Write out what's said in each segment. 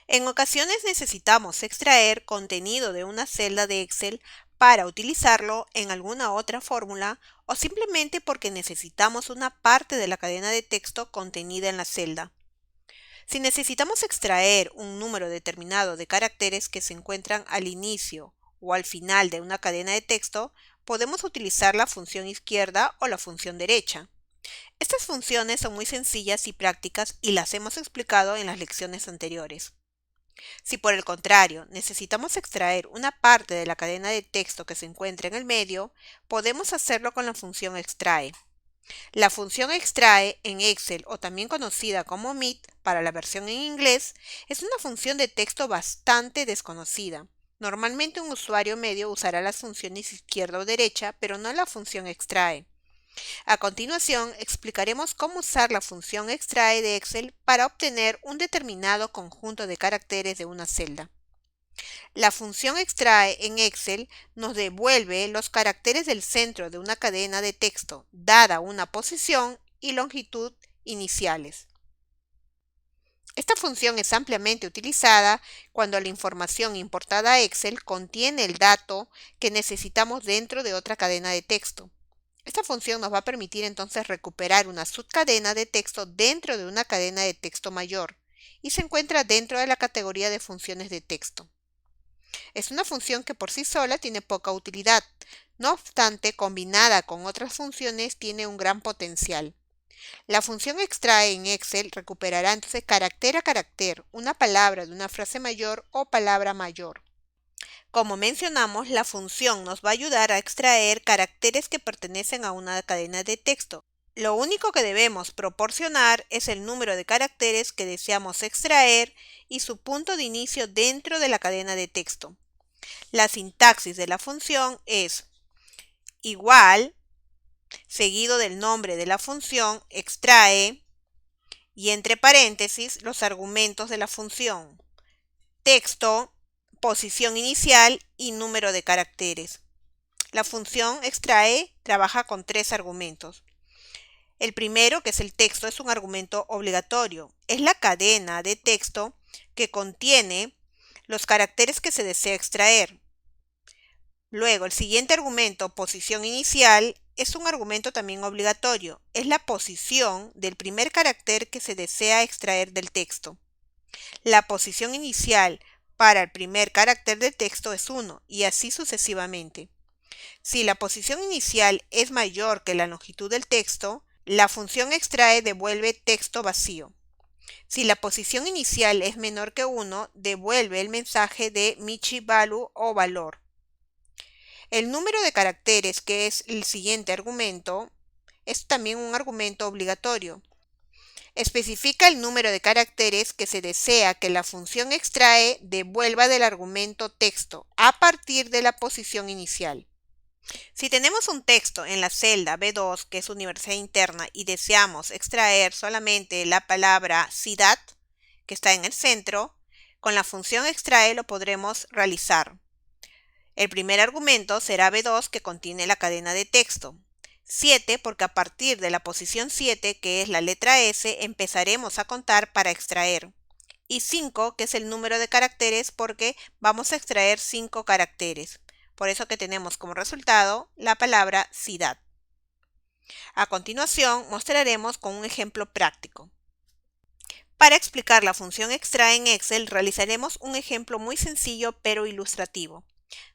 En ocasiones necesitamos extraer contenido de una celda de Excel para utilizarlo en alguna otra fórmula o simplemente porque necesitamos una parte de la cadena de texto contenida en la celda. Si necesitamos extraer un número determinado de caracteres que se encuentran al inicio o al final de una cadena de texto, podemos utilizar la función izquierda o la función derecha. Estas funciones son muy sencillas y prácticas y las hemos explicado en las lecciones anteriores. Si por el contrario necesitamos extraer una parte de la cadena de texto que se encuentra en el medio, podemos hacerlo con la función extrae. La función extrae en Excel, o también conocida como MIT para la versión en inglés, es una función de texto bastante desconocida. Normalmente un usuario medio usará las funciones izquierda o derecha, pero no la función extrae. A continuación, explicaremos cómo usar la función extrae de Excel para obtener un determinado conjunto de caracteres de una celda. La función extrae en Excel nos devuelve los caracteres del centro de una cadena de texto, dada una posición y longitud iniciales. Esta función es ampliamente utilizada cuando la información importada a Excel contiene el dato que necesitamos dentro de otra cadena de texto. Esta función nos va a permitir entonces recuperar una subcadena de texto dentro de una cadena de texto mayor y se encuentra dentro de la categoría de funciones de texto. Es una función que por sí sola tiene poca utilidad, no obstante, combinada con otras funciones tiene un gran potencial. La función extrae en Excel recuperará entonces carácter a carácter una palabra de una frase mayor o palabra mayor. Como mencionamos, la función nos va a ayudar a extraer caracteres que pertenecen a una cadena de texto. Lo único que debemos proporcionar es el número de caracteres que deseamos extraer y su punto de inicio dentro de la cadena de texto. La sintaxis de la función es igual, seguido del nombre de la función, extrae, y entre paréntesis los argumentos de la función, texto, posición inicial y número de caracteres. La función extrae trabaja con tres argumentos. El primero, que es el texto, es un argumento obligatorio. Es la cadena de texto que contiene los caracteres que se desea extraer. Luego, el siguiente argumento, posición inicial, es un argumento también obligatorio. Es la posición del primer carácter que se desea extraer del texto. La posición inicial para el primer carácter del texto es 1 y así sucesivamente. Si la posición inicial es mayor que la longitud del texto, la función extrae devuelve texto vacío. Si la posición inicial es menor que 1, devuelve el mensaje de Michi value o valor. El número de caracteres, que es el siguiente argumento, es también un argumento obligatorio. Especifica el número de caracteres que se desea que la función extrae devuelva del argumento texto a partir de la posición inicial. Si tenemos un texto en la celda B2, que es universidad interna, y deseamos extraer solamente la palabra ciudad, que está en el centro, con la función extrae lo podremos realizar. El primer argumento será B2, que contiene la cadena de texto. 7, porque a partir de la posición 7, que es la letra S, empezaremos a contar para extraer. Y 5, que es el número de caracteres, porque vamos a extraer 5 caracteres. Por eso que tenemos como resultado la palabra ciudad. A continuación, mostraremos con un ejemplo práctico. Para explicar la función extrae en Excel, realizaremos un ejemplo muy sencillo pero ilustrativo,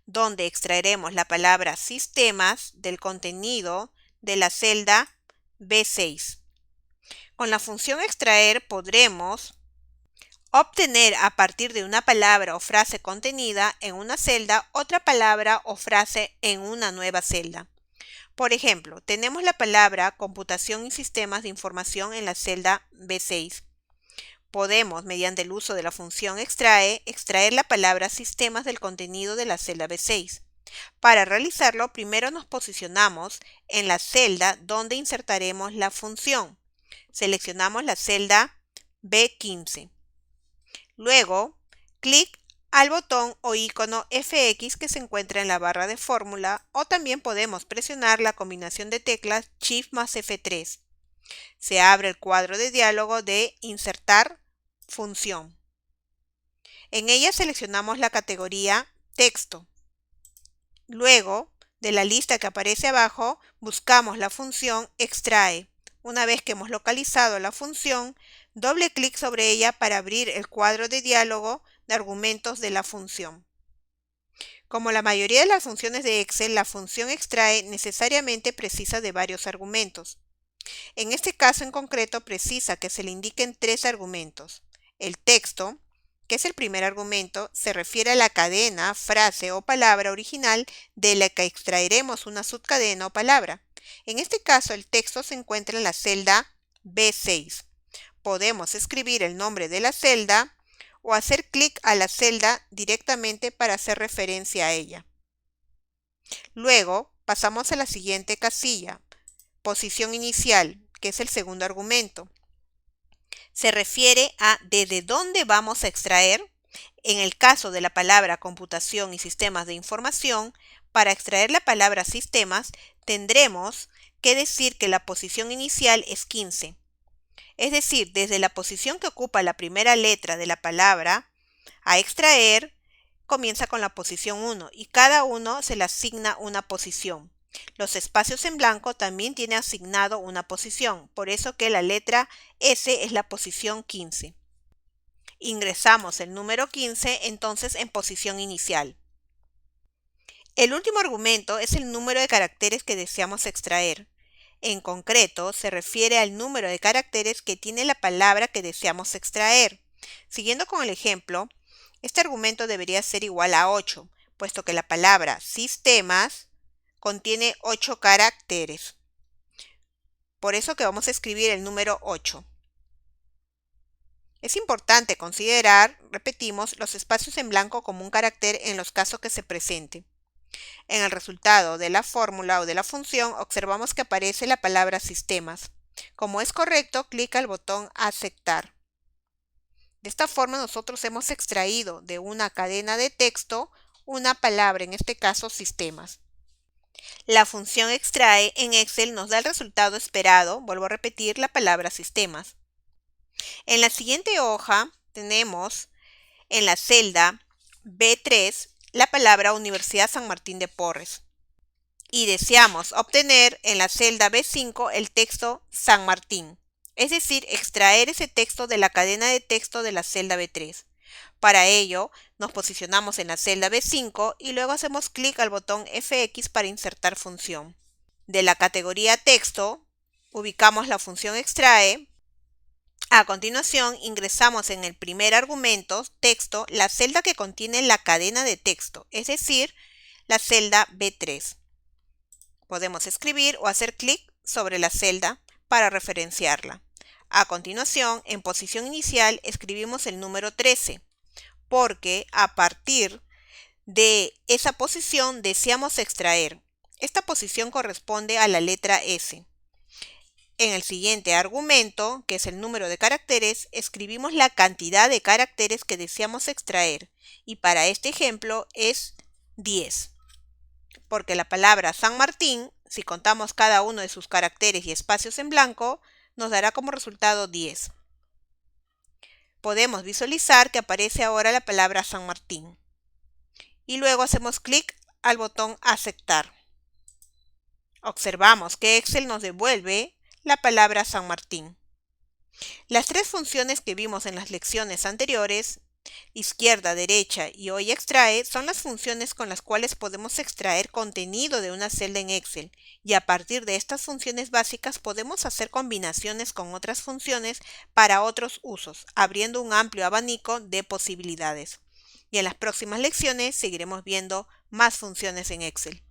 donde extraeremos la palabra sistemas del contenido de la celda B6. Con la función extraer podremos obtener a partir de una palabra o frase contenida en una celda otra palabra o frase en una nueva celda. Por ejemplo, tenemos la palabra computación y sistemas de información en la celda B6. Podemos, mediante el uso de la función extrae, extraer la palabra sistemas del contenido de la celda B6. Para realizarlo, primero nos posicionamos en la celda donde insertaremos la función. Seleccionamos la celda B15. Luego, clic al botón o icono FX que se encuentra en la barra de fórmula, o también podemos presionar la combinación de teclas Shift más F3. Se abre el cuadro de diálogo de Insertar función. En ella seleccionamos la categoría Texto. Luego, de la lista que aparece abajo, buscamos la función extrae. Una vez que hemos localizado la función, doble clic sobre ella para abrir el cuadro de diálogo de argumentos de la función. Como la mayoría de las funciones de Excel, la función extrae necesariamente precisa de varios argumentos. En este caso en concreto precisa que se le indiquen 3 argumentos. El texto, que es el primer argumento, se refiere a la cadena, frase o palabra original de la que extraeremos una subcadena o palabra. En este caso el texto se encuentra en la celda B6. Podemos escribir el nombre de la celda o hacer clic a la celda directamente para hacer referencia a ella. Luego pasamos a la siguiente casilla, posición inicial, que es el segundo argumento. Se refiere a desde dónde vamos a extraer. En el caso de la palabra computación y sistemas de información, para extraer la palabra sistemas, tendremos que decir que la posición inicial es 15. Es decir, desde la posición que ocupa la primera letra de la palabra a extraer, comienza con la posición 1 y cada uno se le asigna una posición. Los espacios en blanco también tienen asignado una posición, por eso que la letra S es la posición 15. Ingresamos el número 15 entonces en posición inicial. El último argumento es el número de caracteres que deseamos extraer. En concreto, se refiere al número de caracteres que tiene la palabra que deseamos extraer. Siguiendo con el ejemplo, este argumento debería ser igual a 8, puesto que la palabra sistemas contiene 8 caracteres. Por eso que vamos a escribir el número 8. Es importante considerar, repetimos, los espacios en blanco como un carácter en los casos que se presente. En el resultado de la fórmula o de la función observamos que aparece la palabra sistemas. Como es correcto, clica el botón aceptar. De esta forma nosotros hemos extraído de una cadena de texto una palabra, en este caso sistemas. La función extrae en Excel nos da el resultado esperado, vuelvo a repetir, la palabra sistemas. En la siguiente hoja tenemos en la celda B3 la palabra Universidad San Martín de Porres y deseamos obtener en la celda B5 el texto San Martín, es decir, extraer ese texto de la cadena de texto de la celda B3. Para ello, nos posicionamos en la celda B5 y luego hacemos clic al botón FX para insertar función. De la categoría texto, ubicamos la función extrae. A continuación, ingresamos en el primer argumento, texto, la celda que contiene la cadena de texto, es decir, la celda B3. Podemos escribir o hacer clic sobre la celda para referenciarla. A continuación, en posición inicial, escribimos el número 13, porque a partir de esa posición deseamos extraer. Esta posición corresponde a la letra S. En el siguiente argumento, que es el número de caracteres, escribimos la cantidad de caracteres que deseamos extraer y para este ejemplo es 10. Porque la palabra San Martín, si contamos cada uno de sus caracteres y espacios en blanco, nos dará como resultado 10. Podemos visualizar que aparece ahora la palabra San Martín. Y luego hacemos clic al botón aceptar. Observamos que Excel nos devuelve la palabra San Martín. Las 3 funciones que vimos en las lecciones anteriores, izquierda, derecha y hoy extrae, son las funciones con las cuales podemos extraer contenido de una celda en Excel y a partir de estas funciones básicas podemos hacer combinaciones con otras funciones para otros usos, abriendo un amplio abanico de posibilidades. Y en las próximas lecciones seguiremos viendo más funciones en Excel.